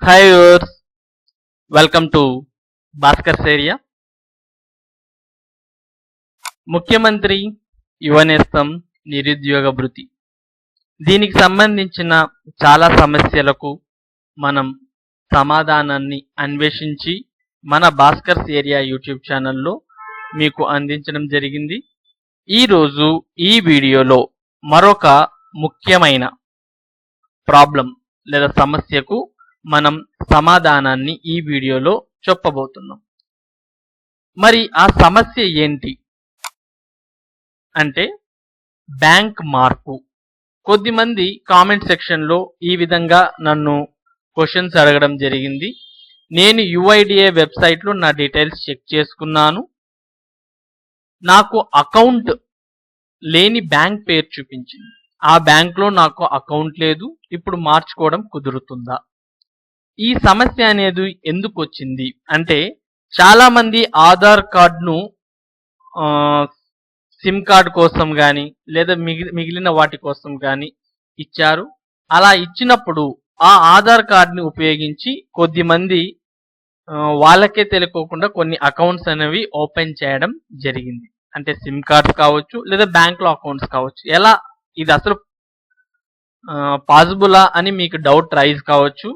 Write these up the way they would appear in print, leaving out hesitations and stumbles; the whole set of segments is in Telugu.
Hi viewers, welcome to Bhaskars Area. ముఖ్యమంత్రి యువనేస్తం నిరుద్యోగ భృతి దీనికి సంబంధించిన చాలా సమస్యలకు మనం సమాధానాన్ని అన్వేషించి మన భాస్కర్స్ ఏరియా యూట్యూబ్ ఛానల్లో మీకు అందించడం జరిగింది. ఈరోజు ఈ వీడియోలో మరొక ముఖ్యమైన ప్రాబ్లం లేదా సమస్యకు మనం సమాధానాన్ని ఈ వీడియోలో చెప్పబోతున్నాం. మరి ఆ సమస్య ఏంటి అంటే బ్యాంక్ మార్పు. కొద్దిమంది కామెంట్ సెక్షన్లో ఈ విధంగా నన్ను క్వశ్చన్స్ అడగడం జరిగింది. నేను యుఐడిఏ వెబ్సైట్లో నా డీటెయిల్స్ చెక్ చేసుకున్నాను. నాకు అకౌంట్ లేని బ్యాంక్ పేరు చూపించింది. ఆ బ్యాంక్లో నాకు అకౌంట్ లేదు. ఇప్పుడు మార్చుకోవడం కుదురుతుందా? ఈ సమస్య అనేది ఎందుకు వచ్చింది అంటే చాలా మంది ఆధార్ కార్డును సిమ్ కార్డ్ కోసం కానీ లేదా మిగిలిన వాటి కోసం కానీ ఇచ్చారు. అలా ఇచ్చినప్పుడు ఆ ఆధార్ కార్డుని ఉపయోగించి కొద్దిమంది వాళ్ళకే తెలియకోకుండా కొన్ని అకౌంట్స్ అనేవి ఓపెన్ చేయడం జరిగింది. అంటే సిమ్ కార్డ్స్ కావచ్చు లేదా బ్యాంక్లో అకౌంట్స్ కావచ్చు. ఎలా ఇది అసలు పాసిబులా అని మీకు డౌట్ రైజ్ కావచ్చు.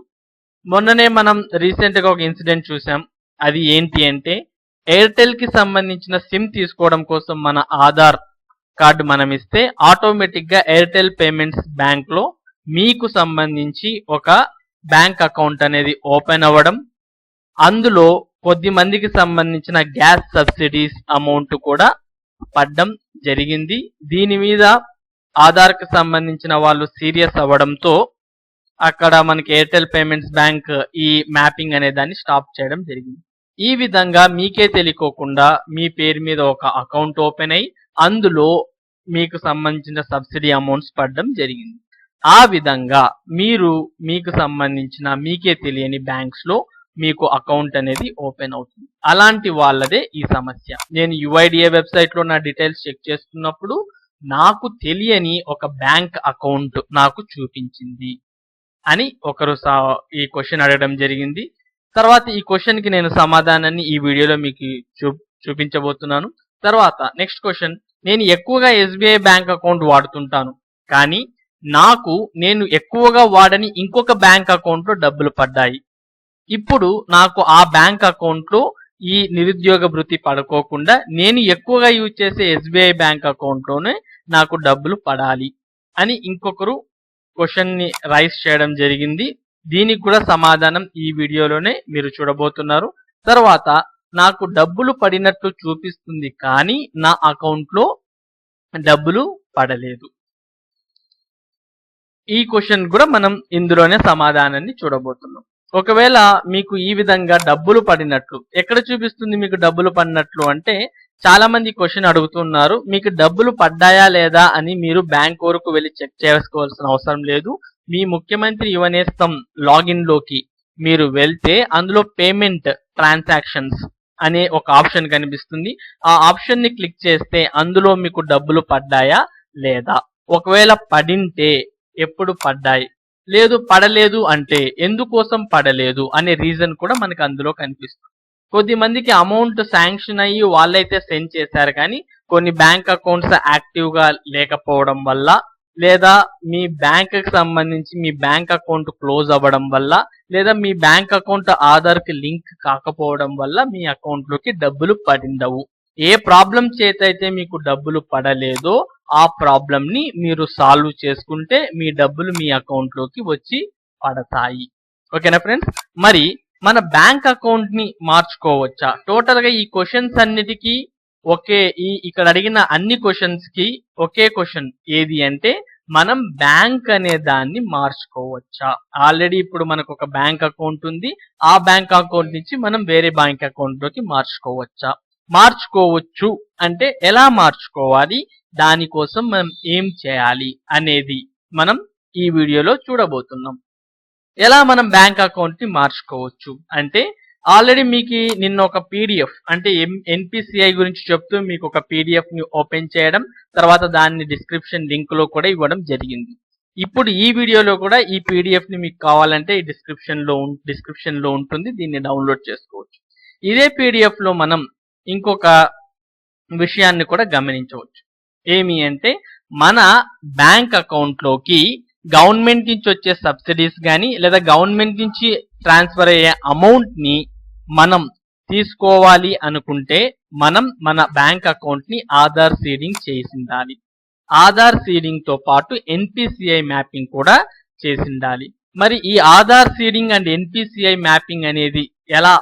మొన్ననే మనం రీసెంట్గా ఒక ఇన్సిడెంట్ చూసాం. అది ఏంటి అంటే ఎయిర్టెల్కి సంబంధించిన సిమ్ తీసుకోవడం కోసం మన ఆధార్ కార్డు మనం ఇస్తే ఆటోమేటిక్గా ఎయిర్టెల్ పేమెంట్స్ బ్యాంక్లో మీకు సంబంధించి ఒక బ్యాంక్ అకౌంట్ అనేది ఓపెన్ అవ్వడం, అందులో కొద్ది మందికి సంబంధించిన గ్యాస్ సబ్సిడీస్ అమౌంట్ కూడా పడ్డం జరిగింది. దీని మీద ఆధార్కి సంబంధించిన వాళ్ళు సీరియస్ అవ్వడంతో అక్కడ మనకి ఎయిర్టెల్ పేమెంట్స్ బ్యాంక్ ఈ మ్యాపింగ్ అనే దాన్ని స్టాప్ చేయడం జరిగింది. ఈ విధంగా మీకే తెలియకోకుండా మీ పేరు మీద ఒక అకౌంట్ ఓపెన్ అయ్యి అందులో మీకు సంబంధించిన సబ్సిడీ అమౌంట్స్ పడడం జరిగింది. ఆ విధంగా మీకు సంబంధించిన మీకే తెలియని బ్యాంక్స్ లో మీకు అకౌంట్ అనేది ఓపెన్ అవుతుంది. అలాంటి వాళ్ళదే ఈ సమస్య. నేను యుఐడిఏ వెబ్సైట్ లో నా డీటెయిల్స్ చెక్ చేస్తున్నప్పుడు నాకు తెలియని ఒక బ్యాంక్ అకౌంట్ నాకు చూపించింది అని ఒకరు ఈ క్వశ్చన్ అడగడం జరిగింది. తర్వాత ఈ క్వశ్చన్ కి నేను సమాధానాన్ని ఈ వీడియోలో మీకు చూపించబోతున్నాను. తర్వాత నెక్స్ట్ క్వశ్చన్, నేను ఎక్కువగా ఎస్బీఐ బ్యాంక్ అకౌంట్ వాడుతుంటాను, కానీ నేను ఎక్కువగా వాడని ఇంకొక బ్యాంక్ అకౌంట్ లో డబ్బులు పడ్డాయి. ఇప్పుడు నాకు ఆ బ్యాంక్ అకౌంట్ లో ఈ నిరుద్యోగ భృతి పడుకోకుండా నేను ఎక్కువగా యూజ్ చేసే ఎస్బీఐ బ్యాంక్ అకౌంట్ లోనే నాకు డబ్బులు పడాలి అని ఇంకొకరు క్వశ్చన్ ని రైజ్ చేయడం జరిగింది. దీనికి కూడా సమాధానం ఈ వీడియోలోనే మీరు చూడబోతున్నారు. తర్వాత నాకు డబ్బులు పడినట్లు చూపిస్తుంది కానీ నా అకౌంట్ లో డబ్బులు పడలేదు. ఈ క్వశ్చన్ కూడా మనం ఇందులోనే సమాధానాన్ని చూడబోతున్నాం. ఒకవేళ మీకు ఈ విధంగా డబ్బులు పడినట్లు ఎక్కడ చూపిస్తుంది మీకు డబ్బులు పడినట్లు అంటే చాలా మంది క్వశ్చన్ అడుగుతున్నారు, మీకు డబ్బులు పడ్డాయా లేదా అని మీరు బ్యాంక్ వరకు వెళ్ళి చెక్ చేసుకోవాల్సిన అవసరం లేదు. మీ ముఖ్యమంత్రి యువనేస్తం లాగిన్ లోకి మీరు వెళ్తే అందులో పేమెంట్ ట్రాన్సాక్షన్స్ అనే ఒక ఆప్షన్ కనిపిస్తుంది. ఆ ఆప్షన్ ని క్లిక్ చేస్తే అందులో మీకు డబ్బులు పడ్డాయా లేదా, ఒకవేళ పడింటే ఎప్పుడు పడ్డాయి, లేదు పడలేదు అంటే ఎందుకోసం పడలేదు అనే రీజన్ కూడా మనకు అందులో కనిపిస్తుంది. కొద్ది మందికి అమౌంట్ శాంక్షన్ అయ్యి వాళ్ళైతే సెండ్ చేశారు, కానీ కొన్ని బ్యాంక్ అకౌంట్స్ యాక్టివ్ గా లేకపోవడం వల్ల లేదా మీ బ్యాంక్ కి సంబంధించి మీ బ్యాంక్ అకౌంట్ క్లోజ్ అవ్వడం వల్ల లేదా మీ బ్యాంక్ అకౌంట్ ఆధార్ కి లింక్ కాకపోవడం వల్ల మీ అకౌంట్ లోకి డబ్బులు పడిండవు. ఏ ప్రాబ్లం చేతైతే మీకు డబ్బులు పడలేదో ఆ ప్రాబ్లం ని మీరు సాల్వ్ చేసుకుంటే మీ డబ్బులు మీ అకౌంట్ లోకి వచ్చి పడతాయి. ఓకేనా ఫ్రెండ్స్? మరి మన బ్యాంక్ అకౌంట్ ని మార్చుకోవచ్చా? టోటల్ గా ఈ క్వశ్చన్స్ అన్నిటికీ ఇక్కడ అడిగిన అన్ని క్వశ్చన్స్ కి ఒకే క్వశ్చన్ ఏది అంటే మనం బ్యాంక్ అనే దాన్ని మార్చుకోవచ్చా? ఆల్రెడీ ఇప్పుడు మనకు ఒక బ్యాంక్ అకౌంట్ ఉంది, ఆ బ్యాంక్ అకౌంట్ నుంచి మనం వేరే బ్యాంక్ అకౌంట్ లోకి మార్చుకోవచ్చా? మార్చుకోవచ్చు అంటే ఎలా మార్చుకోవాలి, దానికోసం మనం ఏం చేయాలి అనేది మనం ఈ వీడియోలో చూడబోతున్నాం. ఎలా మనం బ్యాంక్ అకౌంట్ ని మార్చుకోవచ్చు అంటే ఆల్రెడీ మీకు నిన్న ఒక పీడిఎఫ్ అంటే ఎన్పిసిఐ గురించి చెప్తూ మీకు ఒక పీడిఎఫ్ ని ఓపెన్ చేయడం, తర్వాత దాన్ని డిస్క్రిప్షన్ లింక్ లో కూడా ఇవ్వడం జరిగింది. ఇప్పుడు ఈ వీడియోలో కూడా ఈ పీడిఎఫ్ ని మీకు కావాలంటే ఈ డిస్క్రిప్షన్ లో ఉంటుంది, దీన్ని డౌన్లోడ్ చేసుకోవచ్చు. ఇదే పీడిఎఫ్ లో మనం ఇంకొక విషయాన్ని కూడా గమనించవచ్చు. ఏమి అంటే మన బ్యాంక్ అకౌంట్ లోకి గవర్నమెంట్ నుంచి వచ్చే సబ్సిడీస్ కానీ లేదా గవర్నమెంట్ నుంచి ట్రాన్స్ఫర్ అయ్యే అమౌంట్ ని మనం తీసుకోవాలి అనుకుంటే మనం మన బ్యాంక్ అకౌంట్ ని ఆధార్ సీడింగ్ చేసిండాలి. ఆధార్ సీడింగ్ తో పాటు ఎన్పిసిఐ మ్యాపింగ్ కూడా చేసిండాలి. మరి ఈ Aadhaar seeding and NPCI mapping అనేది ఎలా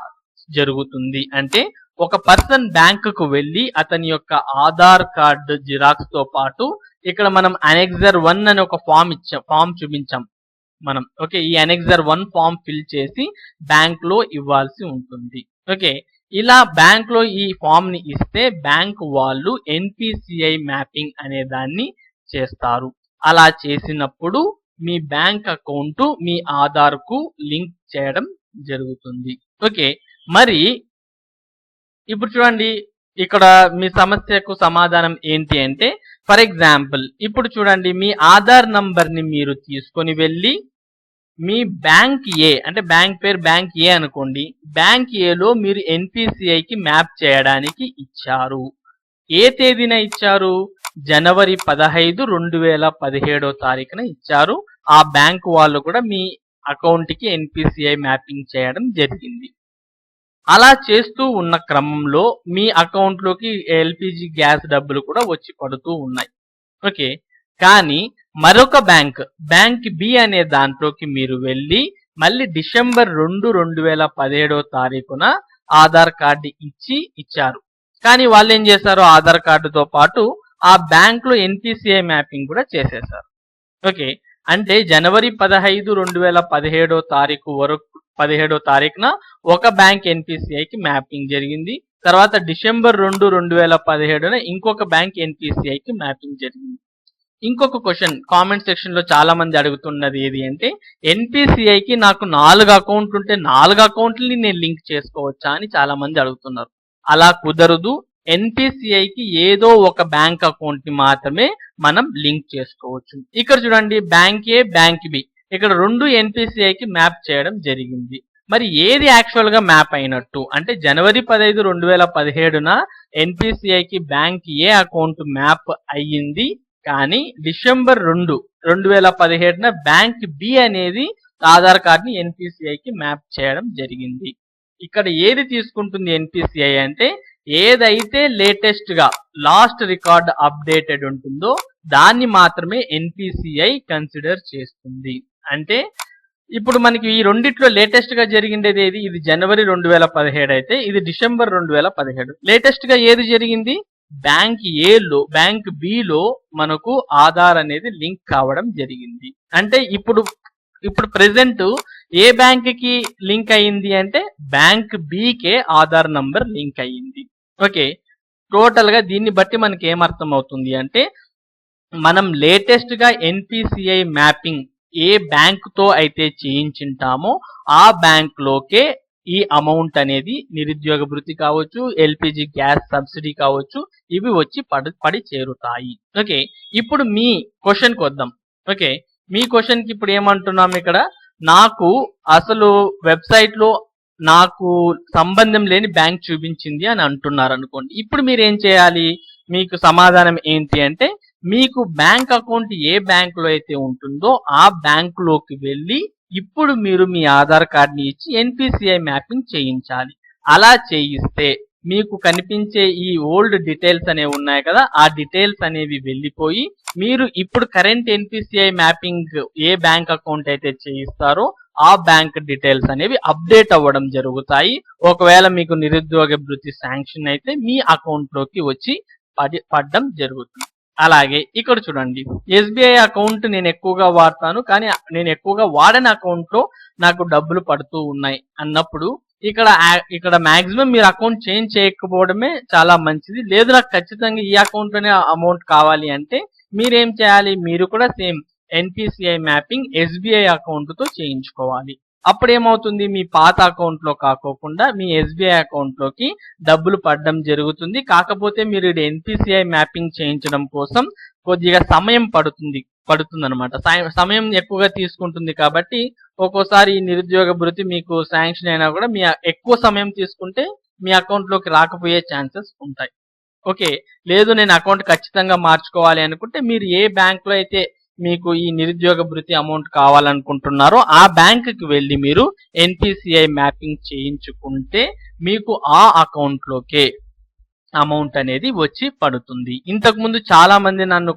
జరుగుతుంది అంటే ఒక పర్సన్ బ్యాంక్ కు వెళ్ళి అతని యొక్క ఆధార్ కార్డు జిరాక్స్ తో పాటు ఇక్కడ మనం అనెక్సర్ 1 అని ఒక ఫామ్ చూపించాం మనం. ఓకే, ఈ అనెక్సర్ 1 ఫామ్ ఫిల్ చేసి బ్యాంక్ లో ఇవ్వాల్సి ఉంటుంది. ఓకే, ఇలా బ్యాంక్ లో ఈ ఫామ్ ని ఇస్తే బ్యాంక్ వాళ్ళు ఎన్పిసిఐ మ్యాపింగ్ అనే దాన్ని చేస్తారు. అలా చేసినప్పుడు మీ బ్యాంక్ అకౌంట్ మీ ఆధార్ కు లింక్ చేయడం జరుగుతుంది. ఓకే, మరి ఇప్పుడు చూడండి, ఇక్కడ మీ సమస్యకు సమాధానం ఏంటి అంటే ఫర్ ఎగ్జాంపుల్ ఇప్పుడు చూడండి, మీ ఆధార్ నంబర్ ని మీరు తీసుకొని వెళ్ళి మీ బ్యాంక్ ఏ అంటే బ్యాంక్ పేరు బ్యాంక్ ఏ అనుకోండి, బ్యాంక్ ఏలో మీరు ఎన్పిసిఐకి మ్యాప్ చేయడానికి ఇచ్చారు. ఏ తేదీన ఇచ్చారు? జనవరి 15, 2017 ఇచ్చారు. ఆ బ్యాంక్ వాళ్ళు కూడా మీ అకౌంట్ కి ఎన్పిసిఐ మ్యాపింగ్ చేయడం జరిగింది. అలా చేస్తూ ఉన్న క్రమంలో మీ అకౌంట్ లోకి ఎల్పిజి గ్యాస్ డబ్బులు కూడా వచ్చి పడుతూ ఉన్నాయి. ఓకే, కానీ మరొక బ్యాంక్ బి అనే దాంట్లోకి మీరు వెళ్ళి మళ్ళీ డిసెంబర్ 2, 2017 ఆధార్ కార్డు ఇచ్చారు. కానీ వాళ్ళు ఏం చేశారు, ఆధార్ కార్డుతో పాటు ఆ బ్యాంక్ లో ఎన్పిసిఐ మ్యాపింగ్ కూడా చేసేశారు. ఓకే, అంటే జనవరి 15, 2017 వరకు 17 ఒక బ్యాంక్ ఎన్పిసిఐకి మ్యాపింగ్ జరిగింది. తర్వాత డిసెంబర్ 2, 2017 ఇంకొక బ్యాంక్ ఎన్పిసిఐకి మ్యాపింగ్ జరిగింది. ఇంకొక క్వశ్చన్ కామెంట్ సెక్షన్ లో చాలా మంది అడుగుతున్నది ఏది అంటే ఎన్పిసిఐకి నాకు 4 అకౌంట్లు ఉంటే 4 అకౌంట్లని నేను లింక్ చేసుకోవచ్చా అని చాలా మంది అడుగుతున్నారు. అలా కుదరదు. ఎన్పిసిఐకి ఏదో ఒక బ్యాంక్ అకౌంట్ ని మాత్రమే మనం లింక్ చేసుకోవచ్చు. ఇక్కడ చూడండి, బ్యాంక్ ఏ బ్యాంక్ బి ఇక్కడ 2 ఎన్పిసిఐకి మ్యాప్ చేయడం జరిగింది. మరి ఏది యాక్చువల్ గా మ్యాప్ అయినట్టు అంటే జనవరి 15, 2017 ఎన్పిసిఐకి బ్యాంక్ ఏ అకౌంట్ మ్యాప్ అయ్యింది. కానీ డిసెంబర్ 2, 2017 బ్యాంక్ బి అనేది ఆధార్ కార్డ్ ని ఎన్పిసిఐకి మ్యాప్ చేయడం జరిగింది. ఇక్కడ ఏది తీసుకుంటుంది ఎన్పిసిఐ అంటే ఏదైతే లేటెస్ట్ గా లాస్ట్ రికార్డ్ అప్డేటెడ్ ఉంటుందో దాన్ని మాత్రమే ఎన్పిసిఐ కన్సిడర్ చేస్తుంది. అంటే ఇప్పుడు మనకి ఈ రెండిట్లో లేటెస్ట్ గా జరిగిండేది ఏది? ఇది జనవరి 2017 అయితే ఇది డిసెంబర్ 2017. లేటెస్ట్ గా ఏది జరిగింది? బ్యాంక్ ఏలో బ్యాంక్ బిలో మనకు ఆధార్ అనేది లింక్ కావడం జరిగింది. అంటే ఇప్పుడు ప్రెసెంట్ ఏ బ్యాంక్ కి లింక్ అయ్యింది అంటే బ్యాంక్ బికే ఆధార్ నంబర్ లింక్ అయ్యింది. ఓకే, టోటల్ గా దీన్ని బట్టి మనకి ఏమర్థం అవుతుంది అంటే మనం లేటెస్ట్ గా ఎన్పిసిఐ మ్యాపింగ్ ఏ బ్యాంక్ తో అయితే చేయించుంటామో ఆ బ్యాంక్ లోకే ఈ అమౌంట్ అనేది నిరుద్యోగ భృతి కావచ్చు, ఎల్పిజి గ్యాస్ సబ్సిడీ కావచ్చు, ఇవి వచ్చి పడి చేరుతాయి. ఓకే, ఇప్పుడు మీ క్వశ్చన్ కి వద్దాం. ఓకే, మీ క్వశ్చన్ కి ఇప్పుడు ఏమంటున్నాం, ఇక్కడ నాకు అసలు వెబ్సైట్ లో నాకు సంబంధం లేని బ్యాంక్ చూపించింది అని అంటున్నారు అనుకోండి. ఇప్పుడు మీరు ఏం చేయాలి? మీకు సమాధానం ఏంటి అంటే మీకు బ్యాంక్ అకౌంట్ ఏ బ్యాంక్ లో అయితే ఉంటుందో ఆ బ్యాంక్ లోకి వెళ్ళి ఇప్పుడు మీరు మీ ఆధార్ కార్డ్ ని ఇచ్చి ఎన్పిసిఐ మ్యాపింగ్ చేయించాలి. అలా చేయిస్తే మీకు కనిపించే ఈ ఓల్డ్ డీటెయిల్స్ అనేవి ఉన్నాయి కదా, ఆ డీటెయిల్స్ అనేవి వెళ్ళిపోయి మీరు ఇప్పుడు కరెంట్ ఎన్పిసిఐ మ్యాపింగ్ ఏ బ్యాంక్ అకౌంట్ అయితే చేయిస్తారో ఆ బ్యాంక్ డీటెయిల్స్ అనేవి అప్డేట్ అవ్వడం జరుగుతాయి. ఒకవేళ మీకు నిరుద్యోగ భృతి శాంక్షన్ అయితే మీ అకౌంట్ లోకి వచ్చి పడడం జరుగుతుంది. అలాగే ఇక్కడ చూడండి, ఎస్బీఐ అకౌంట్ నేను ఎక్కువగా వాడతాను కానీ నేను ఎక్కువగా వాడని అకౌంట్ లో నాకు డబ్బులు పడుతూ ఉన్నాయి అన్నప్పుడు ఇక్కడ మాక్సిమం మీరు అకౌంట్ చేంజ్ చేయకపోవడమే చాలా మంచిది. లేదు నాకు ఖచ్చితంగా ఈ అకౌంట్ లోనే అమౌంట్ కావాలి అంటే మీరేం చేయాలి? మీరు కూడా same NPCI mapping SBI account తో చేయించుకోవాలి. అప్పుడు ఏమవుతుంది? మీ పాత అకౌంట్ లో కాకోకుండా మీ ఎస్బీఐ అకౌంట్ లోకి డబ్బులు పడడం జరుగుతుంది. కాకపోతే మీరు ఎన్పిసిఐ మ్యాపింగ్ చేయించడం కోసం కొద్దిగా సమయం పడుతుంది. పడుతుందన్నమాట. సమయం ఎక్కువగా తీసుకుంటుంది కాబట్టి ఒక్కోసారి ఈ నిరుద్యోగ భృతి మీకు శాంక్షన్ అయినా కూడా మీ ఎక్కువ సమయం తీసుకుంటే మీ అకౌంట్లోకి రాకపోయే ఛాన్సెస్ ఉంటాయి. ఓకే. లేదు నేను అకౌంట్ ఖచ్చితంగా మార్చుకోవాలి అనుకుంటే మీరు ఏ బ్యాంక్‌లో అయితే మీకు ఈ నిరుద్యోగ భృతి అమౌంట్ కావాలనుకుంటున్నారో ఆ బ్యాంక్‌కి వెళ్లి మీరు ఎన్‌పీసీఐ మ్యాపింగ్ చేయించుకుంటే మీకు ఆ అకౌంట్‌లోకే అమౌంట్ అనేది వచ్చి పడుతుంది. ఇంతకుముందు చాలా మంది నన్ను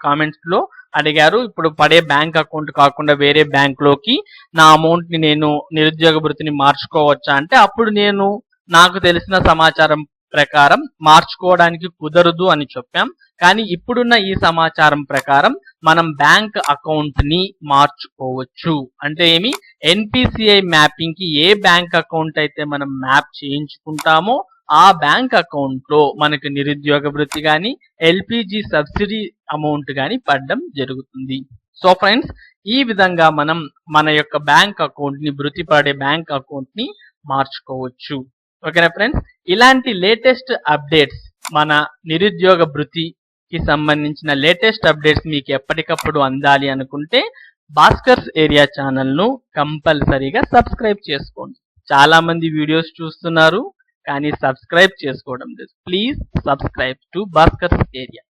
కామెంట్స్‌లో అడిగారు. ఇప్పుడు పడే బ్యాంక్ అకౌంట్ కాకుండా వేరే బ్యాంక్‌లోకి నా అమౌంట్‌ని నేను నిరుద్యోగ భృతిని మార్చుకోవచ్చా అంటే అప్పుడు నేను నాకు తెలిసిన సమాచారం ప్రకారం మార్చుకోవడానికి కుదరదు అని చెప్పాం. కానీ ఇప్పుడున్న ఈ సమాచారం ప్రకారం మనం బ్యాంక్ అకౌంట్‌ని మార్చుకోవచ్చు. అంటే ఏమి ఎన్‌పీసీఐ మ్యాపింగ్‌కి ఏ బ్యాంక్ అకౌంట్ అయితే మనం మ్యాప్ చేయించుకుంటామో ఆ బ్యాంక్ అకౌంట్‌లో మనకు నిరుద్యోగ భృతి గాని, ఎల్‌పీజీ సబ్సిడీ అమౌంట్ గాని పడడం జరుగుతుంది. సో ఫ్రెండ్స్, ఈ విధంగా మనం మన యొక్క బ్యాంక్ అకౌంట్‌ని భృతి పడే బ్యాంక్ అకౌంట్‌ని మార్చుకోవచ్చు. ఓకేనా ఫ్రెండ్స్? ఇలాంటి లేటెస్ట్ అప్డేట్స్ మన నిరుద్యోగ భృతికి సంబంధించిన లేటెస్ట్ అప్డేట్స్ మీకు ఎప్పటికప్పుడు అందాలి అనుకుంటే భాస్కర్స్ ఏరియా ఛానల్‌ను కంపల్సరీగా సబ్స్క్రైబ్ చేసుకోండి. చాలా మంది వీడియోస్ చూస్తున్నారు కానీ సబ్స్క్రైబ్ చేసుకోవడం లేదు. Please subscribe to Bhaskar's area.